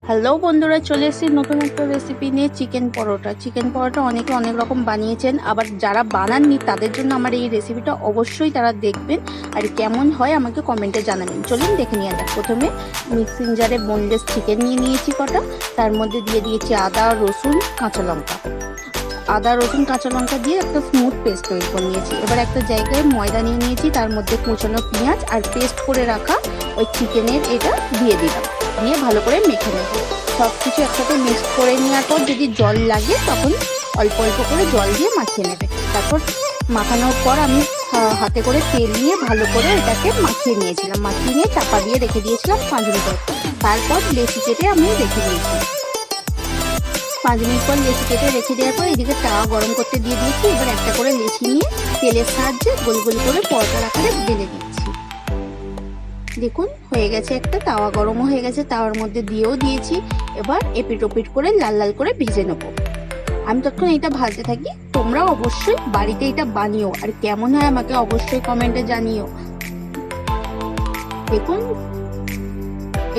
Hello বন্ধুরা, চলে এসেছি নতুন একটা রেসিপি নিয়ে। চিকেন পরোটা অনেকে অনেক রকম বানিয়েছেন, আবার যারা বানাননি তাদের জন্য আমার এই রেসিপিটা অবশ্যই তারা দেখবেন আর কেমন হয় আমাকে কমেন্টে জানাবেন। চলুন দেখে নিয়ে যাক। প্রথমে মিক্সিং জারে বোনলেস চিকেন নিয়ে নিয়েছি কটা, তার মধ্যে দিয়ে দিয়েছি আদা রসুন কাঁচা লঙ্কা দিয়ে একটা স্মুথ পেস্ট তৈরি করে নিয়েছি। এবার একটা জায়গায় ময়দা নিয়ে নিয়েছি, তার মধ্যে কুচানো পেঁয়াজ আর পেস্ট করে রাখা ওই চিকেনের এটা দিয়ে দিলাম, দিয়ে ভালো করে মেখে নেব। সব কিছু একসাথে মিক্স করে নেওয়ার পর যদি জল লাগে তখন অল্প অল্প করে জল দিয়ে মাখিয়ে নেবে। তারপর মাখানোর পর আমি হাতে করে তেল নিয়ে ভালো করে এটাকে মাখিয়ে নিয়েছিলাম। মাখিয়ে নিয়ে চাপা দিয়ে রেখে দিয়েছিলাম 5 মিনিট। তারপর লেচি কেটে আমি রেখে দিয়েছি। 5 মিনিট পর লেচি কেটে রেখে দেওয়ার পর এদিকে তাওয়া গরম করতে দিয়ে দিয়েছি। এবার একটা করে লেচি নিয়ে তেলের সাহায্যে গোল গোল করে পরোটার আকারে বেলে দিচ্ছি। দেখুন হয়ে গেছে, একটা তাওয়া গরমও হয়ে গেছে, তাওয়ার মধ্যে দিয়েও দিয়েছি। এবার এপিট ওপিট করে লাল লাল করে ভেজে নেব। আমি তখন এটা ভাজতে থাকি। তোমরা অবশ্যই বাড়িতে এটা বানিও আর কেমন হয় আমাকে অবশ্যই কমেন্টে জানিও। দেখুন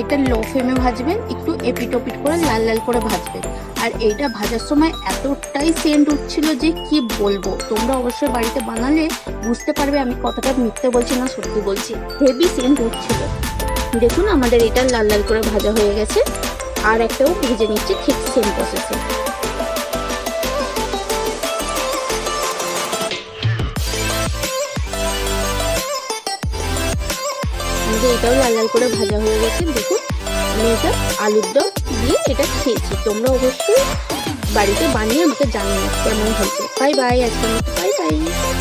এটা লো ফ্লেমে ভাজবেন, একটু এপিট ওপিট করে লাল লাল করে ভাজবেন। আর এইটা ভাজার সময় এতটাই সেন্ট উঠছিল যে কি বলবো। তোমরা অবশ্যই বাড়িতে বানালে বুঝতে পারবে আমি কতটা মিথ্যে বলছি না সত্যি বলছি। হেভি সেন্ট উঠছিল। দেখুন আমাদের এটা লাল লাল করে ভাজা হয়ে গেছে। আর একটাও ভেজে নিচ্ছি ঠিক সেম প্রসেসে। আমাদের এটাও লাল লাল করে ভাজা হয়ে গেছে। দেখুন আমি এটা আলুর দম দিয়ে এটা খেয়েছি। তোমরা অবশ্যই বাড়িতে বানিয়ে আমাকে জানিও কেমন হয়েছে। বাই বাই, আজকের মতো বাই বাই।